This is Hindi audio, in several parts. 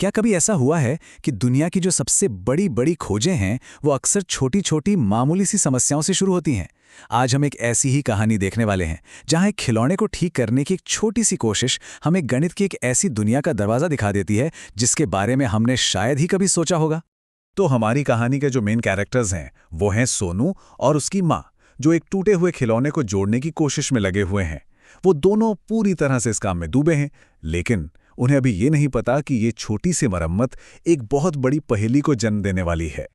क्या कभी ऐसा हुआ है कि दुनिया की जो सबसे बड़ी बड़ी खोजें हैं वो अक्सर छोटी छोटी मामूली सी समस्याओं से शुरू होती हैं। आज हम एक ऐसी ही कहानी देखने वाले हैं जहां एक खिलौने को ठीक करने की एक छोटी सी कोशिश हमें गणित की एक ऐसी दुनिया का दरवाजा दिखा देती है जिसके बारे में हमने शायद ही कभी सोचा होगा। तो हमारी कहानी के जो मेन कैरेक्टर्स हैं वो हैं सोनू और उसकी माँ, जो एक टूटे हुए खिलौने को जोड़ने की कोशिश में लगे हुए हैं। वो दोनों पूरी तरह से इस काम में डूबे हैं, लेकिन उन्हें अभी ये नहीं पता कि ये छोटी सी मरम्मत एक बहुत बड़ी पहेली को जन्म देने वाली है।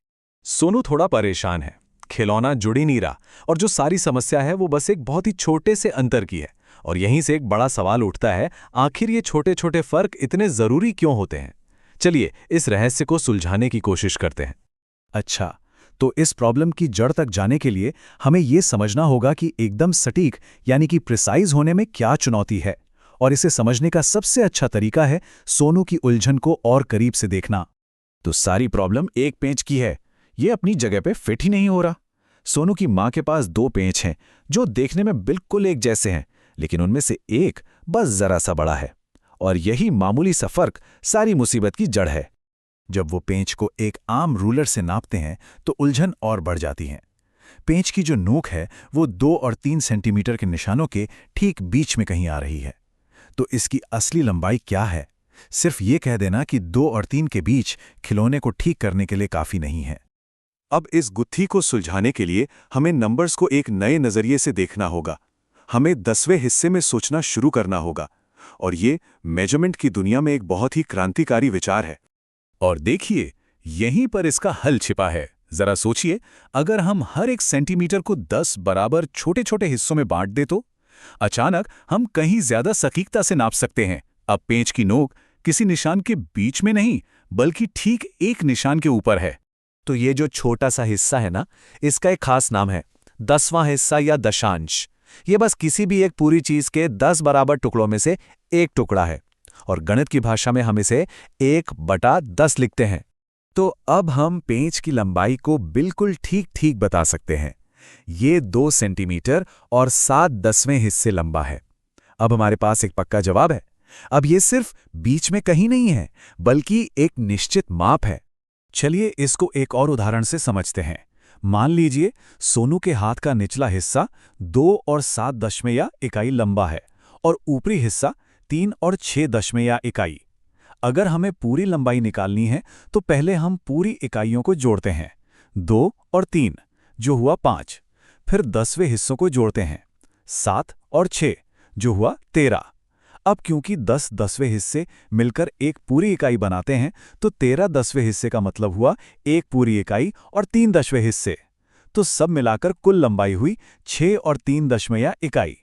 सोनू थोड़ा परेशान है। खिलौना जुड़ ही नहीं रहा और जो सारी समस्या है वो बस एक बहुत ही छोटे से अंतर की है। और यहीं से एक बड़ा सवाल उठता है, आखिर ये छोटे छोटे फर्क इतने जरूरी क्यों होते हैं? चलिए इस रहस्य को सुलझाने की कोशिश करते हैं। अच्छा, तो इस प्रॉब्लम की जड़ तक जाने के लिए हमें ये समझना होगा कि एकदम सटीक यानी कि प्रिसाइज होने में क्या चुनौती है। और इसे समझने का सबसे अच्छा तरीका है सोनू की उलझन को और करीब से देखना। तो सारी प्रॉब्लम एक पेंच की है, ये अपनी जगह पे फिट ही नहीं हो रहा। सोनू की माँ के पास दो पेंच हैं जो देखने में बिल्कुल एक जैसे हैं, लेकिन उनमें से एक बस जरा सा बड़ा है। और यही मामूली सा फर्क सारी मुसीबत की जड़ है। जब वो पेंच को एक आम रूलर से नापते हैं तो उलझन और बढ़ जाती है। पेंच की जो नोक है वो 2 और 3 सेंटीमीटर के निशानों के ठीक बीच में कहीं आ रही है। तो इसकी असली लंबाई क्या है? सिर्फ ये कह देना कि 2 और 3 के बीच खिलौने को ठीक करने के लिए काफी नहीं है। अब इस गुत्थी को सुलझाने के लिए हमें नंबर्स को एक नए नजरिए से देखना होगा। हमें 10वें हिस्से में सोचना शुरू करना होगा। और ये मेजरमेंट की दुनिया में एक बहुत ही क्रांतिकारी विचार है। और देखिए, यहीं पर इसका हल छिपा है। जरा सोचिए, अगर हम हर एक सेंटीमीटर को 10 बराबर छोटे छोटे हिस्सों में बांट दे तो अचानक हम कहीं ज्यादा सटीकता से नाप सकते हैं। अब पेंच की नोक किसी निशान के बीच में नहीं, बल्कि ठीक एक निशान के ऊपर है। तो ये जो छोटा सा हिस्सा है ना, इसका एक खास नाम है 10वां हिस्सा या दशांश। ये बस किसी भी एक पूरी चीज के 10 बराबर टुकड़ों में से एक टुकड़ा है। और गणित की भाषा में हम इसे 1/10 लिखते हैं। तो अब हम पेंच की लंबाई को बिल्कुल ठीक ठीक बता सकते हैं। ये 2 सेंटीमीटर और 7/10वें हिस्से लंबा है। अब हमारे पास एक पक्का जवाब है। अब ये सिर्फ बीच में कहीं नहीं है, बल्कि एक निश्चित माप है। चलिए इसको एक और उदाहरण से समझते हैं। मान लीजिए सोनू के हाथ का निचला हिस्सा 2 और 7 इकाई लंबा है और ऊपरी हिस्सा 3 और 6 इकाई। अगर हमें पूरी लंबाई निकालनी है तो पहले हम पूरी इकाइयों को जोड़ते हैं। 2 और 3 जो हुआ 5। फिर 10वें हिस्सों को जोड़ते हैं। 7 और 6 जो हुआ 13। अब क्योंकि 10 10वें हिस्से मिलकर एक पूरी इकाई बनाते हैं तो 13 10वें हिस्से का मतलब हुआ एक पूरी इकाई और 3 10वें हिस्से। तो सब मिलाकर कुल लंबाई हुई 6 और 3 इकाई।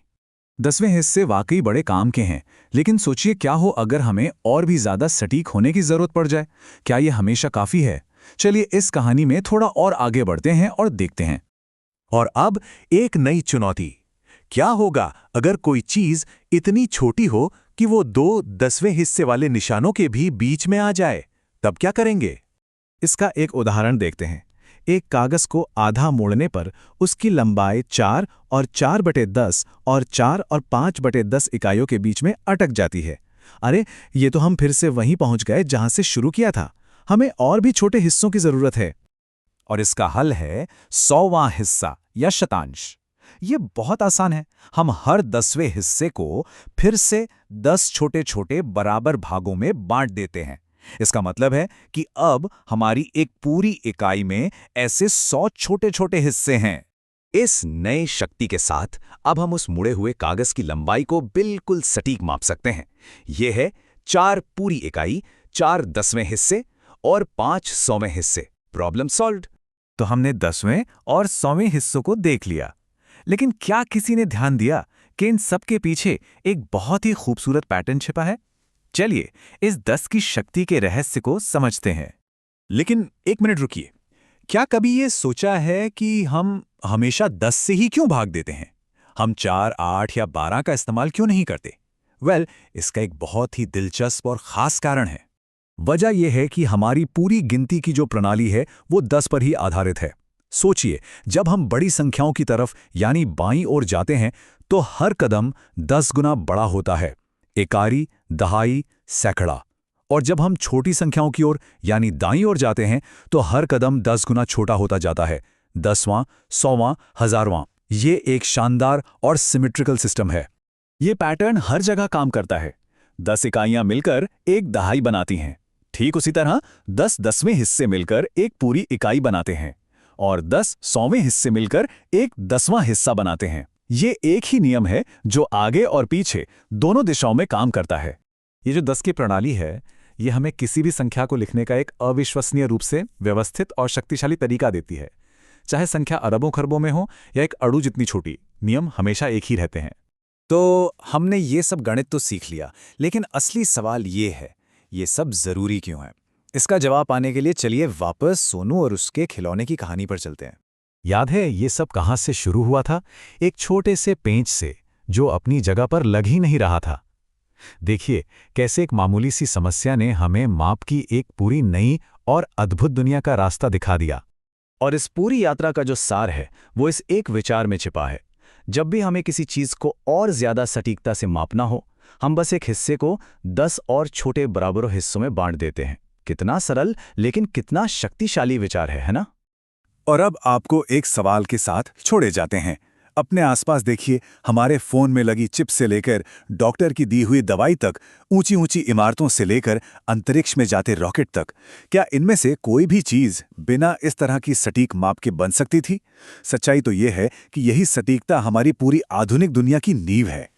10वें हिस्से वाकई बड़े काम के हैं, लेकिन सोचिए क्या हो अगर हमें और भी ज्यादा सटीक होने की जरूरत पड़ जाए। क्या यह हमेशा काफी है? चलिए इस कहानी में थोड़ा और आगे बढ़ते हैं और देखते हैं। और अब एक नई चुनौती। क्या होगा अगर कोई चीज इतनी छोटी हो कि वो 2 10वें हिस्से वाले निशानों के भी बीच में आ जाए? तब क्या करेंगे? इसका एक उदाहरण देखते हैं। एक कागज को आधा मोड़ने पर उसकी लंबाई 4 और 4/10 और 4 और 5/10 इकाइयों के बीच में अटक जाती है। अरे, ये तो हम फिर से वहीं पहुंच गए जहां से शुरू किया था। हमें और भी छोटे हिस्सों की जरूरत है। और इसका हल है 100वां हिस्सा या शतांश। ये बहुत आसान है। हम हर 10वें हिस्से को फिर से 10 छोटे छोटे बराबर भागों में बांट देते हैं। इसका मतलब है कि अब हमारी एक पूरी इकाई में ऐसे 100 छोटे छोटे हिस्से हैं। इस नए शक्ति के साथ अब हम उस मुड़े हुए कागज की लंबाई को बिल्कुल सटीक माप सकते हैं। यह है 4 पूरी इकाई, 4 10वें हिस्से और 5 100वें हिस्से। Problem solved. तो हमने 10वें और 100वें हिस्सों को देख लिया, लेकिन क्या किसी ने ध्यान दिया कि इन सब के पीछे एक बहुत ही खूबसूरत पैटर्न छिपा है? चलिए इस 10 की शक्ति के रहस्य को समझते हैं। लेकिन एक मिनट रुकिए। क्या कभी ये सोचा है कि हम हमेशा 10 से ही क्यों भाग देते हैं? हम 4, 8 या 12 का इस्तेमाल क्यों नहीं करते? इसका एक बहुत ही दिलचस्प और खास कारण है। वजह यह है कि हमारी पूरी गिनती की जो प्रणाली है वो 10 पर ही आधारित है। सोचिए, जब हम बड़ी संख्याओं की तरफ यानी बाईं ओर जाते हैं तो हर कदम 10 गुना बड़ा होता है। इकाई, दहाई, सैकड़ा। और जब हम छोटी संख्याओं की ओर यानी दाईं ओर जाते हैं तो हर कदम 10 गुना छोटा होता जाता है। 10वां, 100वां, 1000वां। ये एक शानदार और सिमेट्रिकल सिस्टम है। ये पैटर्न हर जगह काम करता है। 10 इकाइयां मिलकर एक दहाई बनाती हैं। ठीक उसी तरह 10 10वें हिस्से मिलकर एक पूरी इकाई बनाते हैं और 10 100वें हिस्से मिलकर एक 10वां हिस्सा बनाते हैं। ये एक ही नियम है जो आगे और पीछे दोनों दिशाओं में काम करता है। ये जो 10 की प्रणाली है, ये हमें किसी भी संख्या को लिखने का एक अविश्वसनीय रूप से व्यवस्थित और शक्तिशाली तरीका देती है। चाहे संख्या अरबों खरबों में हो या एक अणु जितनी छोटी, नियम हमेशा एक ही रहते हैं। तो हमने ये सब गणित तो सीख लिया, लेकिन असली सवाल ये है, ये सब जरूरी क्यों है? इसका जवाब पाने के लिए चलिए वापस सोनू और उसके खिलौने की कहानी पर चलते हैं। याद है ये सब कहाँ से शुरू हुआ था? एक छोटे से पेंच से, जो अपनी जगह पर लग ही नहीं रहा था। देखिए कैसे एक मामूली सी समस्या ने हमें माप की एक पूरी नई और अद्भुत दुनिया का रास्ता दिखा दिया। और इस पूरी यात्रा का जो सार है वो इस एक विचार में छिपा है। जब भी हमें किसी चीज को और ज्यादा सटीकता से मापना हो, हम बस एक हिस्से को 10 और छोटे बराबर हिस्सों में बांट देते हैं। कितना सरल लेकिन कितना शक्तिशाली विचार है ना? और अब आपको एक सवाल के साथ छोड़े जाते हैं। अपने आसपास देखिए, हमारे फोन में लगी चिप से लेकर डॉक्टर की दी हुई दवाई तक, ऊंची ऊंची इमारतों से लेकर अंतरिक्ष में जाते रॉकेट तक, क्या इनमें से कोई भी चीज बिना इस तरह की सटीक माप के बन सकती थी? सच्चाई तो यह है कि यही सटीकता हमारी पूरी आधुनिक दुनिया की नींव है।